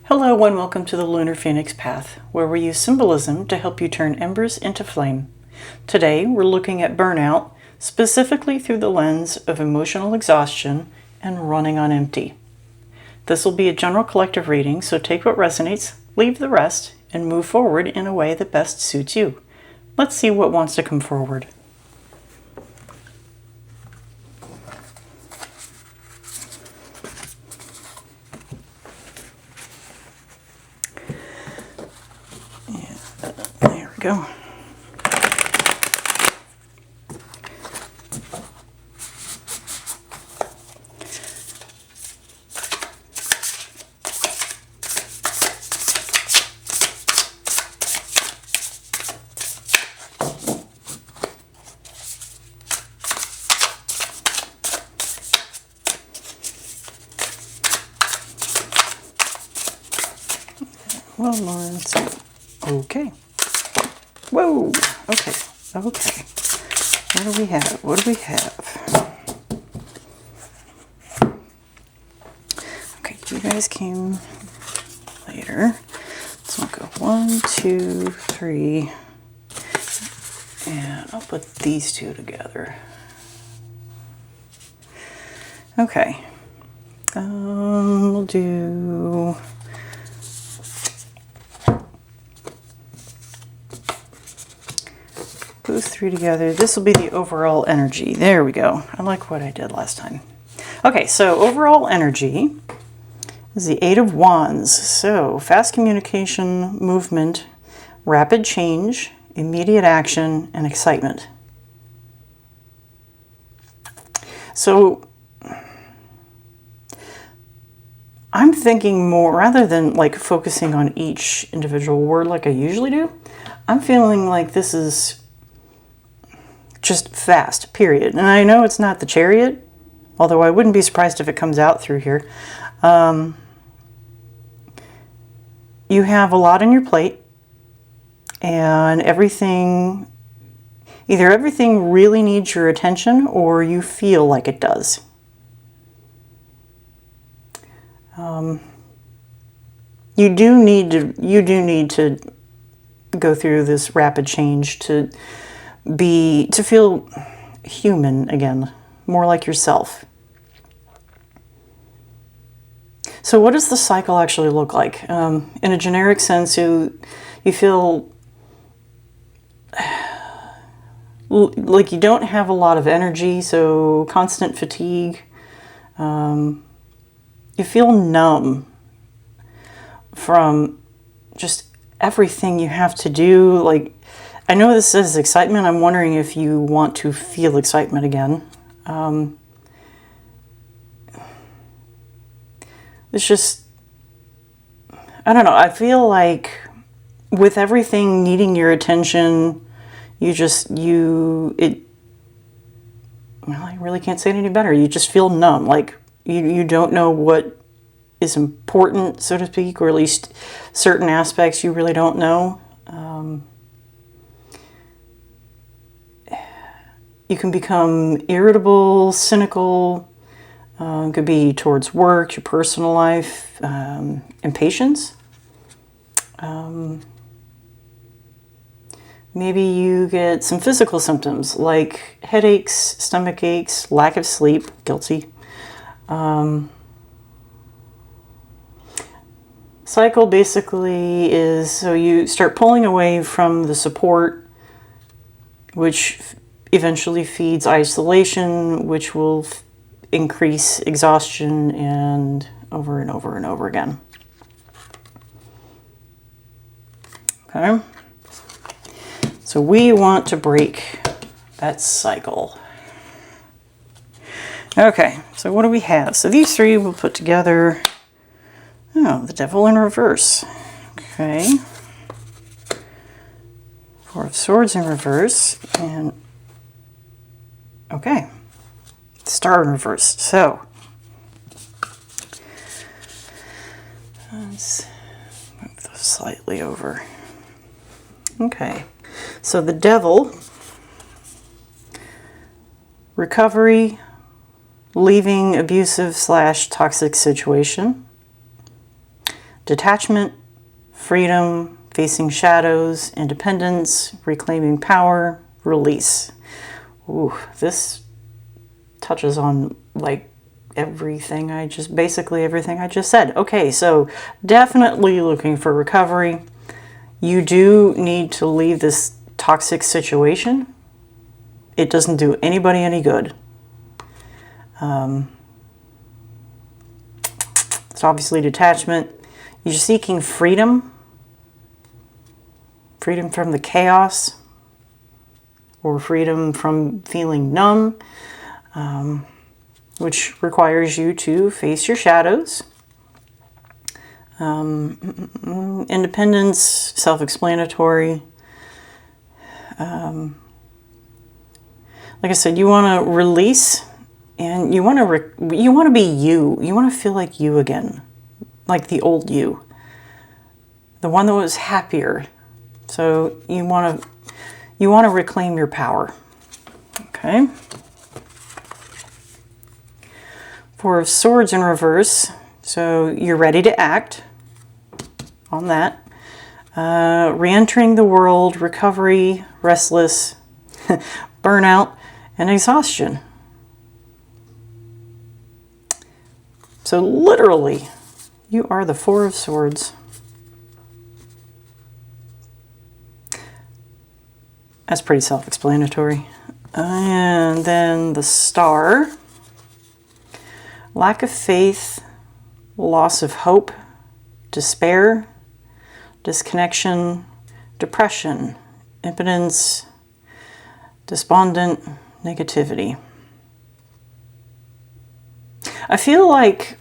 Hello and welcome to the Lunar Phoenix Path, where we use symbolism to help you turn embers into flame. Today we're looking at burnout, specifically through the lens of emotional exhaustion and running on empty. This will be a general collective reading, so take what resonates, leave the rest, and move forward in a way that best suits you. Let's see what wants to come forward. There we go. Well, Lawrence. Okay. Whoa. Okay. Okay. What do we have? What do we have? Okay, you guys came later. So I'll go 1, 2, 3. And I'll put these two together. Okay. We'll do... those three together. This will be the overall energy. There we go. I like what I did last time. Okay, so overall energy is the 8 of Wands. So fast communication, movement, rapid change, immediate action, and excitement. So I'm thinking more, rather than like focusing on each individual word like I usually do, I'm feeling like this is just fast, period. And I know it's not the Chariot, although I wouldn't be surprised if it comes out through here. You have a lot on your plate, and everything, either everything really needs your attention or you feel like it does. You do need to go through this rapid change to feel human again, more like yourself. So what does the cycle actually look like? In a generic sense, you feel like you don't have a lot of energy, so constant fatigue. You feel numb from just everything you have to do. Like, I know this says excitement. I'm wondering if you want to feel excitement again. It's just, I don't know. I feel like with everything needing your attention, well, I really can't say it any better. You just feel numb. Like you don't know what is important, so to speak, or at least certain aspects you really don't know. You can become irritable, cynical. It could be towards work, your personal life, impatience. Maybe you get some physical symptoms like headaches, stomach aches, lack of sleep, guilty. Cycle basically is, so you start pulling away from the support, which eventually feeds isolation, which will increase exhaustion, and over and over and over again. Okay. So we want to break that cycle. Okay, so what do we have? So these three we'll put together. Oh, the Devil in reverse. Okay. 4 of Swords in reverse, and okay, Star in reverse. So let's move those slightly over. Okay, so the Devil, recovery, leaving abusive / toxic situation. detachment, freedom, facing shadows, independence, reclaiming power, release. Ooh, this touches on like basically everything I just said. Okay, so definitely looking for recovery. You do need to leave this toxic situation. It doesn't do anybody any good. It's obviously detachment. You're seeking freedom. Freedom from the chaos. Or freedom from feeling numb. Which requires you to face your shadows. Independence, self-explanatory. Like I said, you want to release, and you want to be you. You want to feel like you again, like the old you, the one that was happier. So you want to reclaim your power. Okay. Four of Swords in reverse. So you're ready to act on that. Re-entering the world, recovery, restless, burnout, and exhaustion. So literally, you are the Four of Swords. That's pretty self-explanatory. And then the Star. Lack of faith, loss of hope, despair, disconnection, depression, impotence, despondent, negativity. I feel like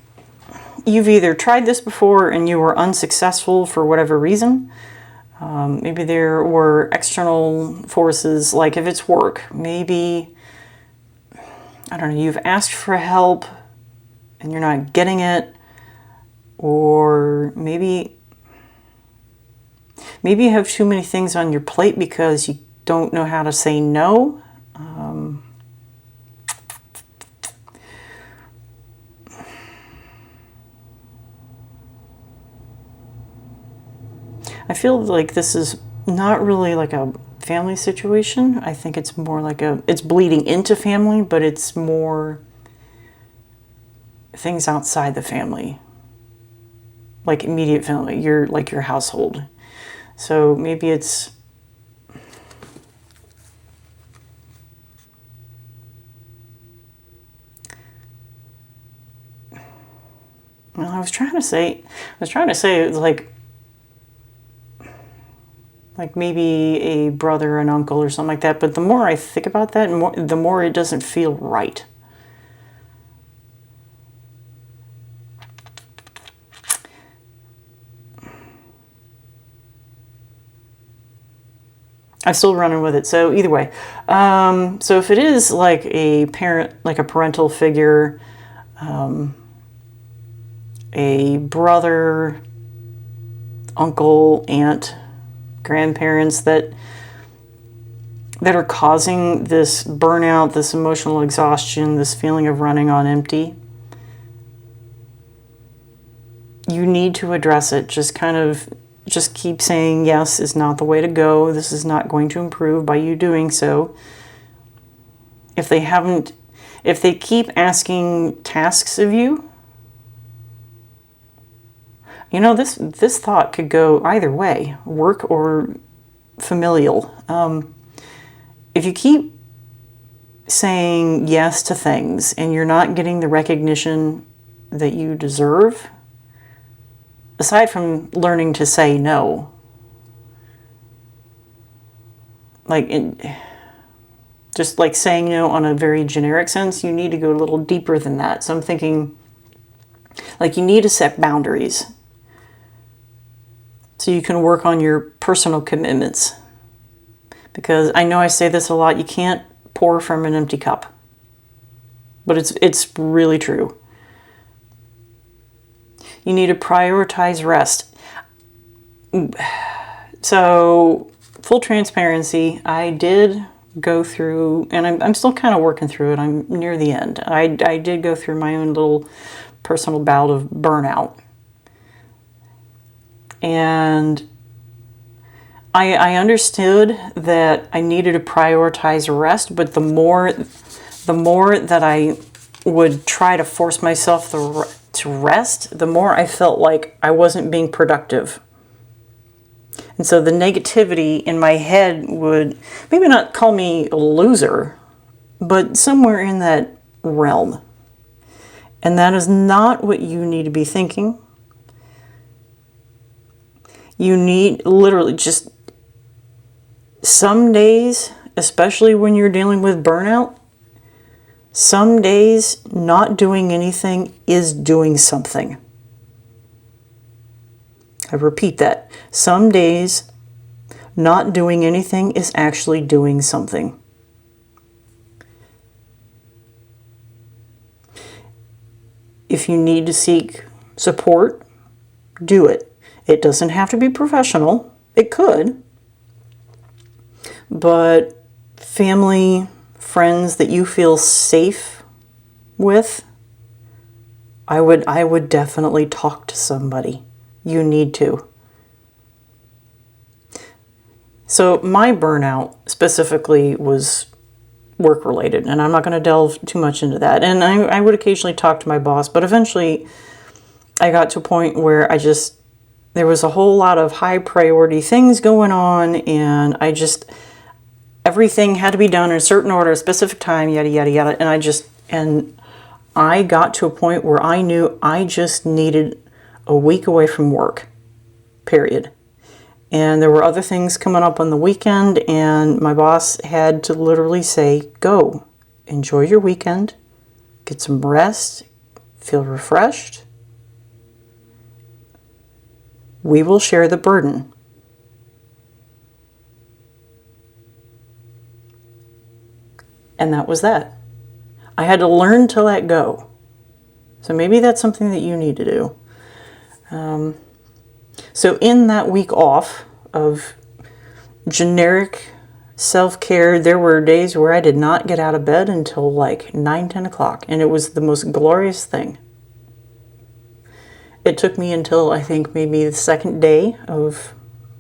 you've either tried this before and you were unsuccessful for whatever reason. Maybe there were external forces, like if it's work, maybe, I don't know, you've asked for help and you're not getting it, or maybe you have too many things on your plate because you don't know how to say no. I feel like this is not really like a family situation. I think it's more like it's bleeding into family, but it's more things outside the family, like immediate family, your household. So maybe it's, well, I was trying to say it's like maybe a brother, an uncle, or something like that. But the more I think about that, the more it doesn't feel right. I'm still running with it. So either way, so if it is like a parent, like a parental figure, a brother, uncle, aunt, grandparents that are causing this burnout, this emotional exhaustion, this feeling of running on empty, you need to address it. Just keep saying yes is not the way to go. This is not going to improve by you doing so. If they keep asking tasks of you, you know, this thought could go either way, work or familial. If you keep saying yes to things and you're not getting the recognition that you deserve, aside from learning to say no, just like saying no on a very generic sense, you need to go a little deeper than that. So I'm thinking, like, you need to set boundaries so you can work on your personal commitments. Because I know I say this a lot, you can't pour from an empty cup. But it's really true. You need to prioritize rest. So, full transparency, I did go through, and I'm still kind of working through it. I'm near the end. I did go through my own little personal bout of burnout. And I understood that I needed to prioritize rest, but the more that I would try to force myself to rest, the more I felt like I wasn't being productive. And so the negativity in my head would maybe not call me a loser, but somewhere in that realm. And that is not what you need to be thinking. You need literally just some days, especially when you're dealing with burnout, some days not doing anything is doing something. I repeat that. Some days not doing anything is actually doing something. If you need to seek support, do it. It doesn't have to be professional. It could. But family, friends that you feel safe with, I would definitely talk to somebody. You need to. So my burnout specifically was work related, and I'm not going to delve too much into that. And I would occasionally talk to my boss, but eventually I got to a point where there was a whole lot of high priority things going on, and everything had to be done in a certain order, a specific time, yada, yada, yada. And I got to a point where I knew I just needed a week away from work, period. And there were other things coming up on the weekend, and my boss had to literally say, go, enjoy your weekend, get some rest, feel refreshed. We will share the burden. And that was that. I had to learn to let go. So maybe that's something that you need to do. So in that week off of generic self-care, there were days where I did not get out of bed until like 9, 10 o'clock. And it was the most glorious thing. It took me until I think maybe the second day of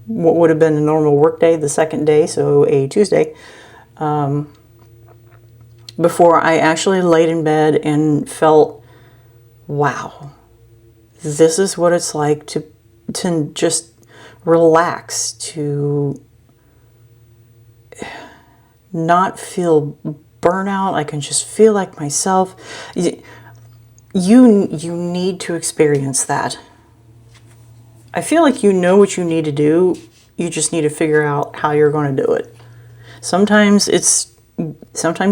what would have been a normal work day, the second day, so a Tuesday, before I actually laid in bed and felt, wow, this is what it's like to just relax, to not feel burnout. I can just feel like myself. You need to experience that. I feel like you know what you need to do. You just need to figure out how you're going to do it. Sometimes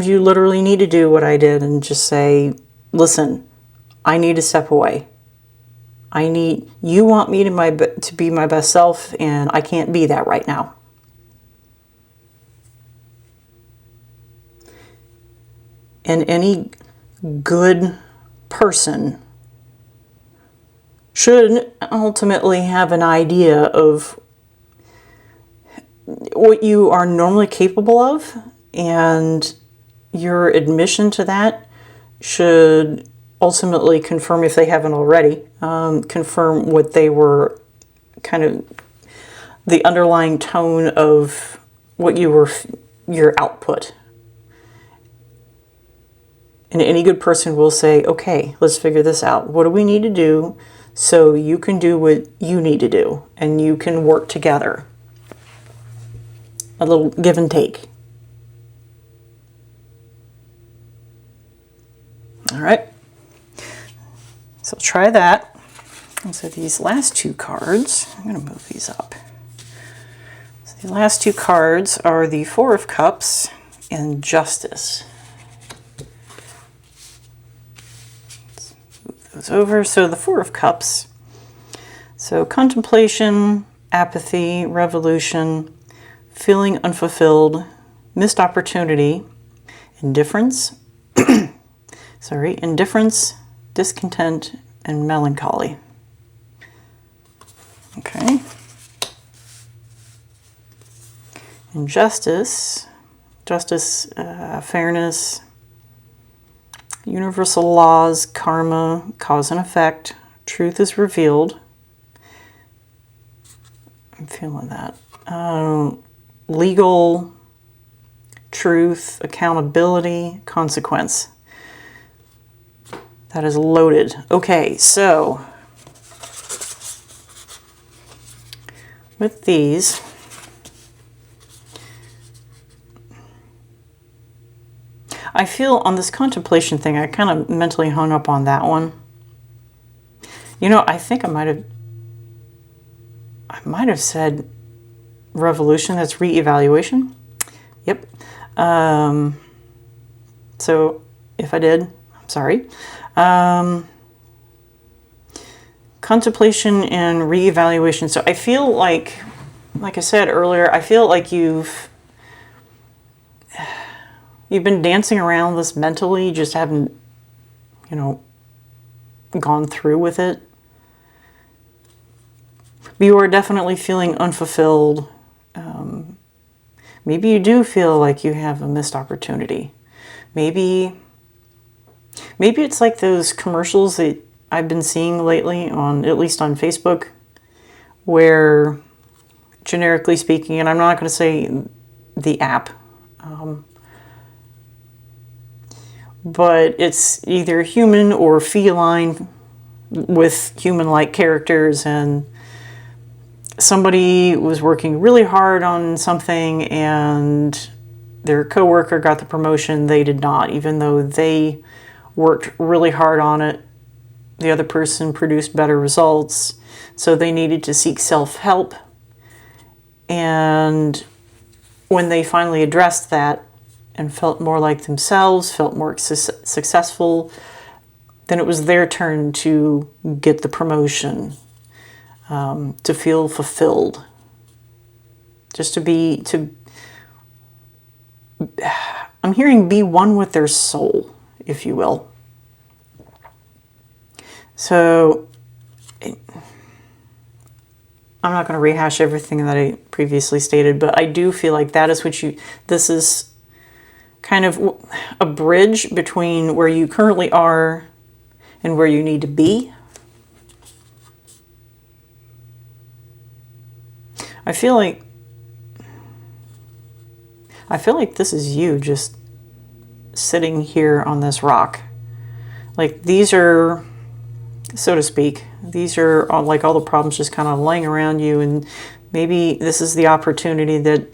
you literally need to do what I did and just say, listen, I need to step away. You want me to be my best self, and I can't be that right now. And any good person should ultimately have an idea of what you are normally capable of, and your admission to that should ultimately confirm, if they haven't already, confirm what they were kind of the underlying tone of what your output. And any good person will say, okay, let's figure this out. What do we need to do so you can do what you need to do and you can work together? A little give and take. All right. So try that. And so these last two cards, I'm going to move these up. So the last two cards are the Four of Cups and Justice. Let's move those over. So the Four of Cups. So contemplation, apathy, revolution, feeling unfulfilled, missed opportunity, indifference, indifference, discontent, and melancholy. Okay. And justice, fairness, universal laws, karma, cause and effect, truth is revealed, I'm feeling that. Legal, truth, accountability, consequence. That is loaded. Okay, so with these, I feel on this contemplation thing, I kind of mentally hung up on that one. You know, I think I might have said revolution. That's reevaluation. Yep. So if I did, I'm sorry. Contemplation and reevaluation. So I feel like I said earlier, I feel like you've been dancing around this mentally, just haven't, you know, gone through with it. You are definitely feeling unfulfilled. Maybe you do feel like you have a missed opportunity. Maybe it's like those commercials that I've been seeing lately at least on Facebook, where, generically speaking, and I'm not going to say the app, but it's either human or feline with human-like characters, and somebody was working really hard on something and their coworker got the promotion. They did not, even though they worked really hard on it. The other person produced better results, so they needed to seek self-help. And when they finally addressed that and felt more like themselves, felt more successful, then it was their turn to get the promotion, to feel fulfilled, just I'm hearing be one with their soul, if you will. So I'm not going to rehash everything that I previously stated, but I do feel like that is this is kind of a bridge between where you currently are and where you need to be. I feel like this is you just sitting here on this rock. Like, these are, so to speak, these are all, like, all the problems just kind of laying around you, and maybe this is the opportunity that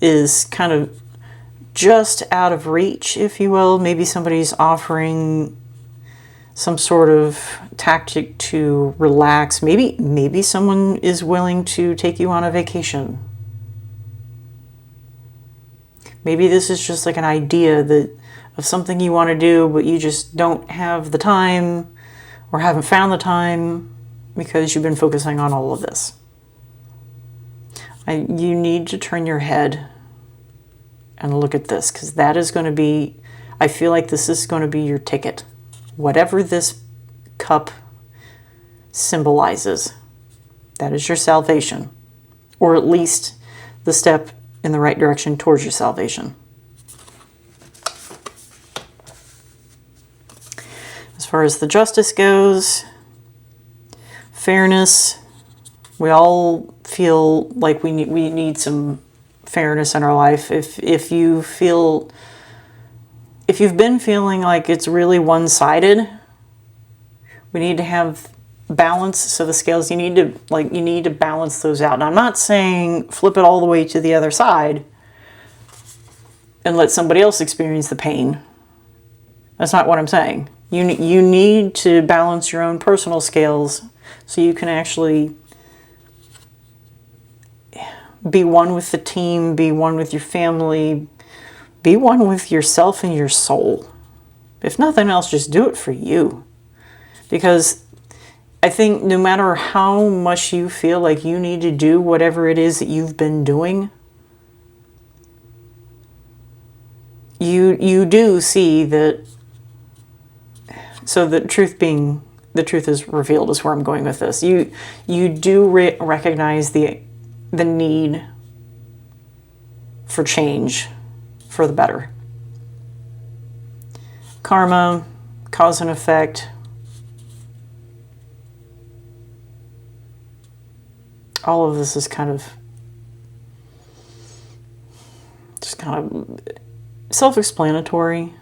is kind of just out of reach, if you will. Maybe somebody's offering some sort of tactic to relax. Maybe someone is willing to take you on a vacation. Maybe this is just like an idea of something you want to do, but you just don't have the time or haven't found the time because you've been focusing on all of this. You need to turn your head and look at this, because that is going to be, I feel like this is going to be your ticket. Whatever this cup symbolizes, that is your salvation, or at least the step in the right direction towards your salvation. As far as the justice goes, fairness, we all feel like we need some fairness in our life. If you've been feeling like it's really one-sided, we need to have balance. So the scales, you need to balance those out. And I'm not saying flip it all the way to the other side and let somebody else experience the pain. That's not what I'm saying. You need to balance your own personal scales so you can actually be one with the team, be one with your family, be one with yourself and your soul. If nothing else, just do it for you. Because I think no matter how much you feel like you need to do whatever it is that you've been doing, you do see that. So the truth is revealed is where I'm going with this. You do recognize the need for change for the better. Karma, cause and effect. all of this is kind of just kind of self-explanatory.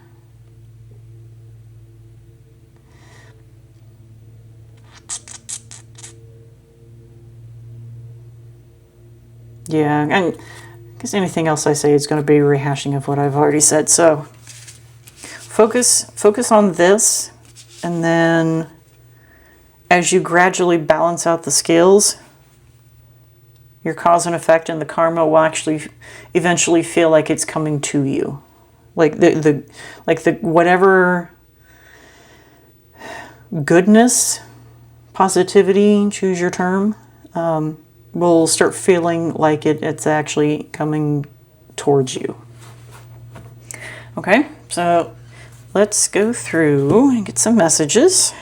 Yeah, and because anything else I say is going to be a rehashing of what I've already said. So focus on this, and then as you gradually balance out the scales, your cause and effect and the karma will actually eventually feel like it's coming to you. Like the whatever goodness, positivity, choose your term, will start feeling like it's actually coming towards you. Okay, so let's go through and get some messages.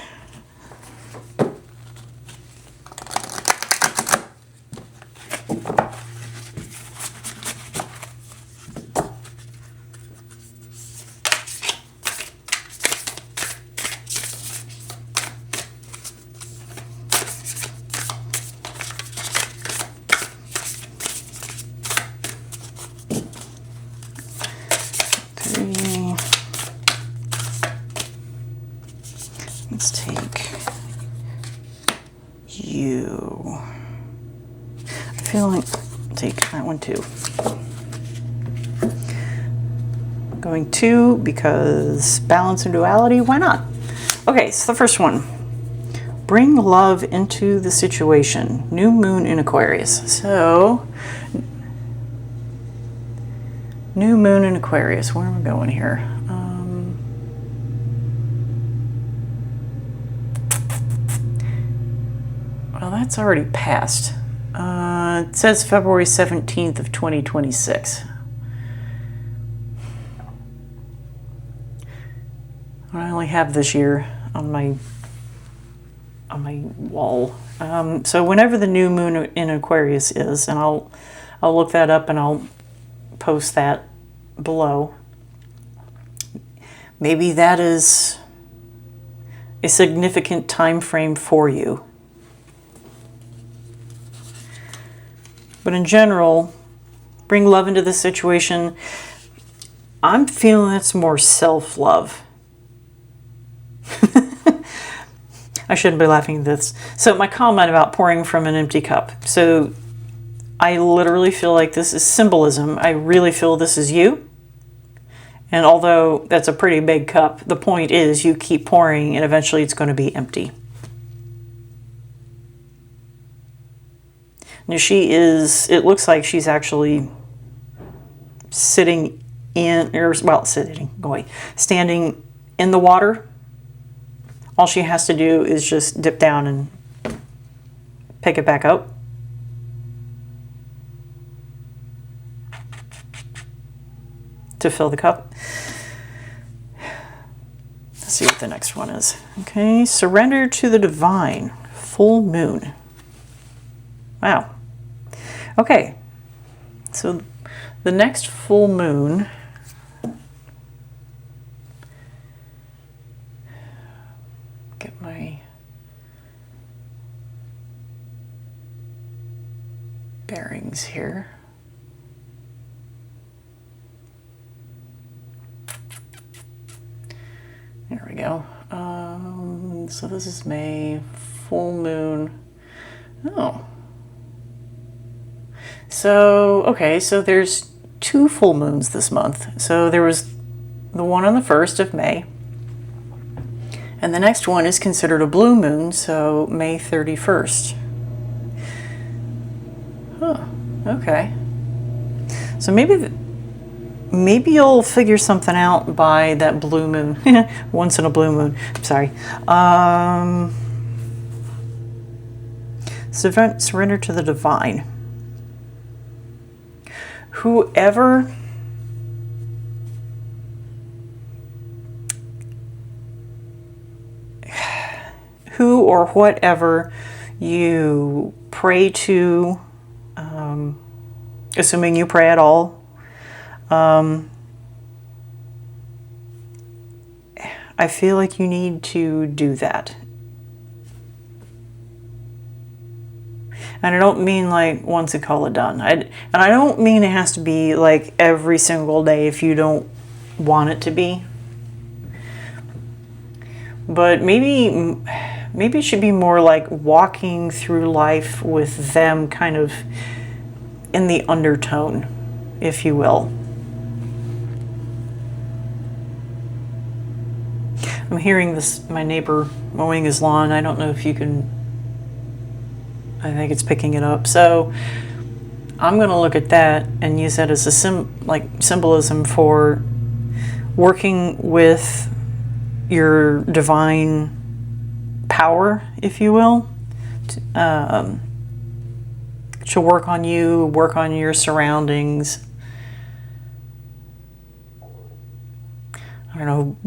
Let's take you. I feel like take that one too. Going 2 because balance and duality, why not? Okay, so the first one. Bring love into the situation. New moon in Aquarius. So, new moon in Aquarius. Where am I going here? Well, that's already passed. It says February 17th of 2026. I only have this year on my wall. So whenever the new moon in Aquarius is, and I'll look that up and I'll post that below. Maybe that is a significant time frame for you. But in general, bring love into the situation. I'm feeling that's more self-love. I shouldn't be laughing at this. So my comment about pouring from an empty cup. So I literally feel like this is symbolism. I really feel this is you. And although that's a pretty big cup, the point is you keep pouring and eventually it's going to be empty. Now she is, it looks like she's actually sitting in, or well, standing in the water. All she has to do is just dip down and pick it back up. To fill the cup. Let's see what the next one is. Okay, surrender to the divine. Full moon. Wow. Okay, so the next full moon get my bearings here. There we go. So this is May, full moon. Oh. So, okay, so there's 2 full moons this month. So there was the one on the 1st of May. And the next one is considered a blue moon, so May 31st. Huh, okay. So maybe you'll figure something out by that blue moon. Once in a blue moon. Sorry. Surrender to the divine. Whoever who or whatever you pray to, assuming you pray at all, I feel like you need to do that. And I don't mean like once and call it done. And I don't mean it has to be like every single day if you don't want it to be. But maybe it should be more like walking through life with them kind of in the undertone, if you will. I'm hearing this, my neighbor mowing his lawn. I don't know if you can, I think it's picking it up. So I'm going to look at that and use that as a symbolism for working with your divine power, if you will, to work on you, work on your surroundings. I don't know,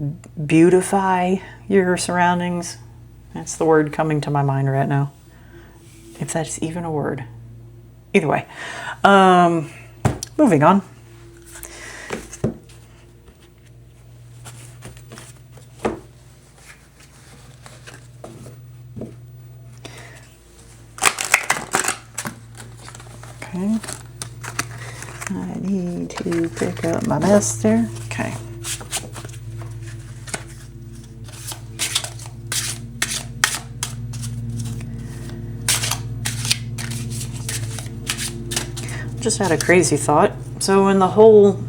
beautify your surroundings. That's the word coming to my mind right now, if that's even a word. Either way, moving on. Okay, I need to pick up my mess there. Okay. Just had a crazy thought. So in the whole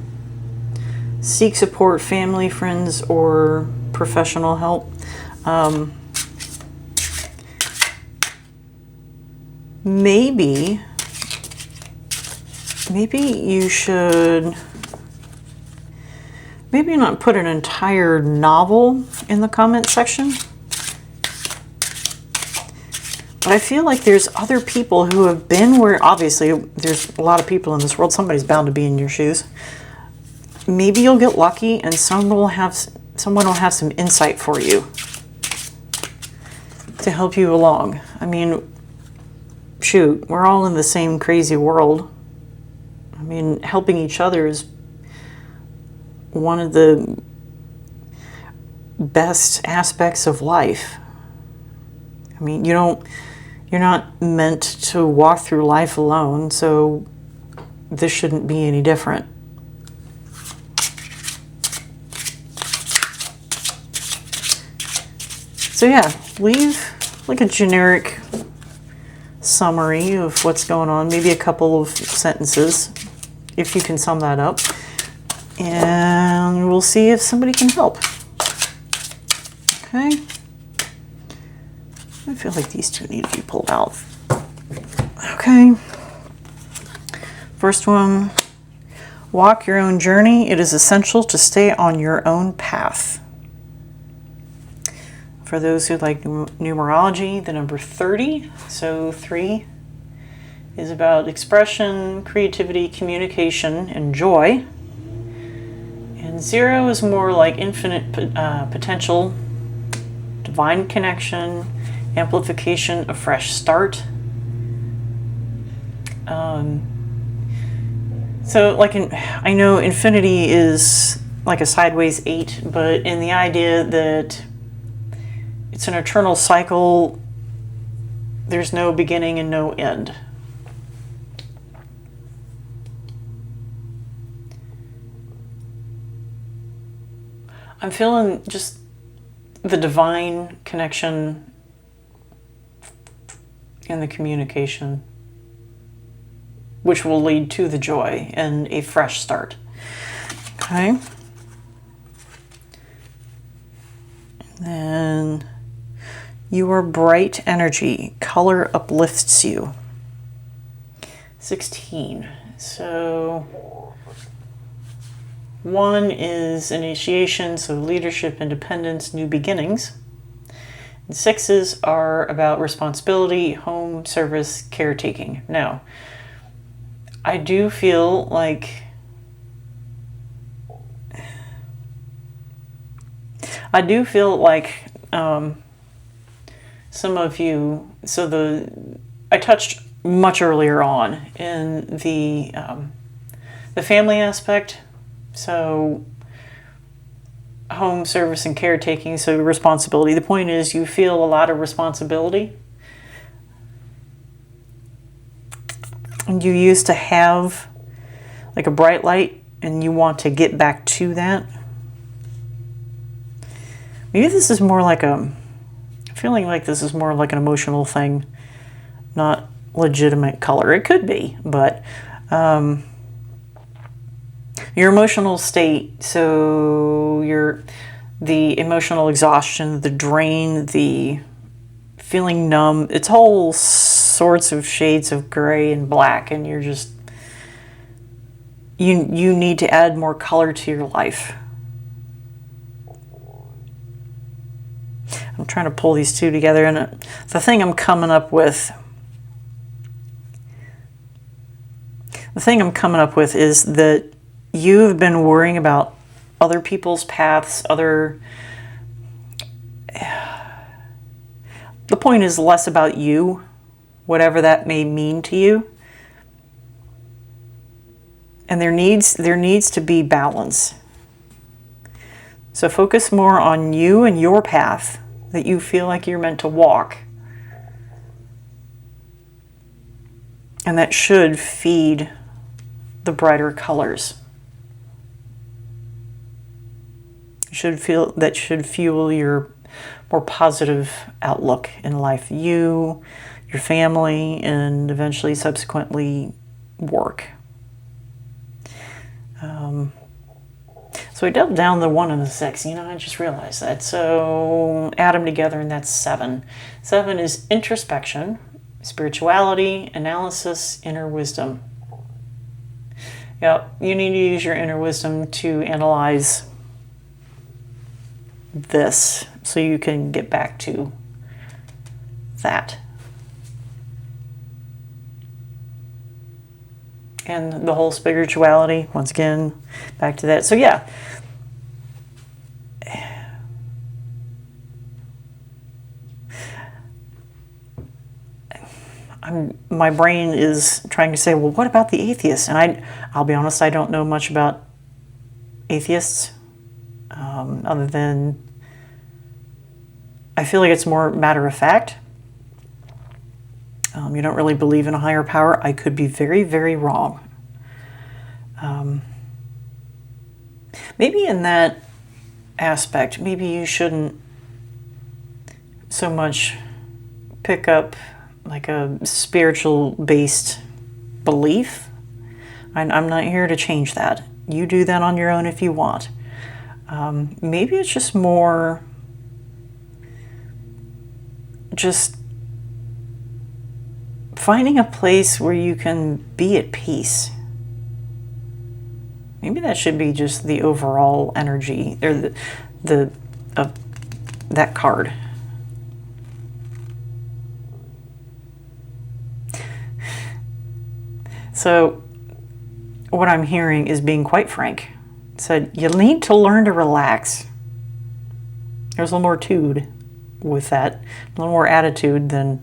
seek support, family, friends, or professional help, maybe you should maybe not put an entire novel in the comment section. But I feel like there's other people who have been where, obviously, there's a lot of people in this world. Somebody's bound to be in your shoes. Maybe you'll get lucky and someone will have some insight for you to help you along. I mean, shoot, we're all in the same crazy world. I mean, helping each other is one of the best aspects of life. I mean, you're not meant to walk through life alone, so this shouldn't be any different. So yeah, leave like a generic summary of what's going on, maybe a couple of sentences, if you can sum that up, and we'll see if somebody can help. Okay. I feel like these two need to be pulled out. Okay. First one, walk your own journey. It is essential to stay on your own path. For those who like numerology, the number 30, so 3 is about expression, creativity, communication, and joy. And 0 is more like infinite potential, divine connection, amplification, a fresh start. So like I know infinity is like a sideways 8, but in the idea that it's an eternal cycle, there's no beginning and no end. I'm feeling just the divine connection and the communication, which will lead to the joy and a fresh start. Okay. And then you are bright energy. Color uplifts you. 16. So 1 is initiation, so leadership, independence, new beginnings. And 6s are about responsibility, home, service, caretaking. Now, I do feel like some of you, I touched much earlier on in the family aspect, so home, service, and caretaking, so responsibility. The point is you feel a lot of responsibility, and you used to have like a bright light and you want to get back to that. Maybe this is more like I'm feeling like this is more like an emotional thing, not legitimate color. It could be, but your emotional state, so the emotional exhaustion, the drain, the feeling numb, it's all sorts of shades of gray and black, and you're just, you need to add more color to your life. I'm trying to pull these two together, and the thing I'm coming up with is that you've been worrying about other people's paths, the point is less about you, whatever that may mean to you. And there needs to be balance. So focus more on you and your path that you feel like you're meant to walk. And that should feed the brighter colors. That should fuel your more positive outlook in life. You, your family, and eventually, subsequently, work. So I dumped down the 1 and the 6. You know, I just realized that. So add them together, and that's 7. 7 is introspection, spirituality, analysis, inner wisdom. Yeah, you need to use your inner wisdom to analyze this so you can get back to that. And the whole spirituality, once again, back to that. So yeah, my brain is trying to say, well, what about the atheists? And I'll be honest, I don't know much about atheists, other than I feel like it's more matter of fact. You don't really believe in a higher power. I could be very, very wrong. Maybe in that aspect, maybe you shouldn't so much pick up like a spiritual based belief. I'm not here to change that. You do that on your own if you want. Maybe it's just more just finding a place where you can be at peace. Maybe that should be just the overall energy, or the of that card. So what I'm hearing is being quite frank. It said you need to learn to relax. There's a little more tude with that, a little more attitude than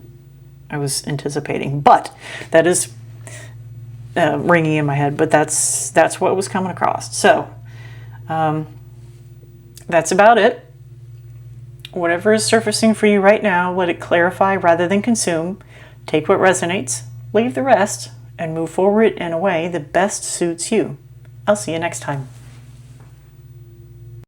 I was anticipating, but that is ringing in my head. But that's what was coming across. So that's about it. Whatever is surfacing for you right now, let it clarify rather than consume. Take what resonates, leave the rest, and move forward in a way that best suits you. I'll see you next time.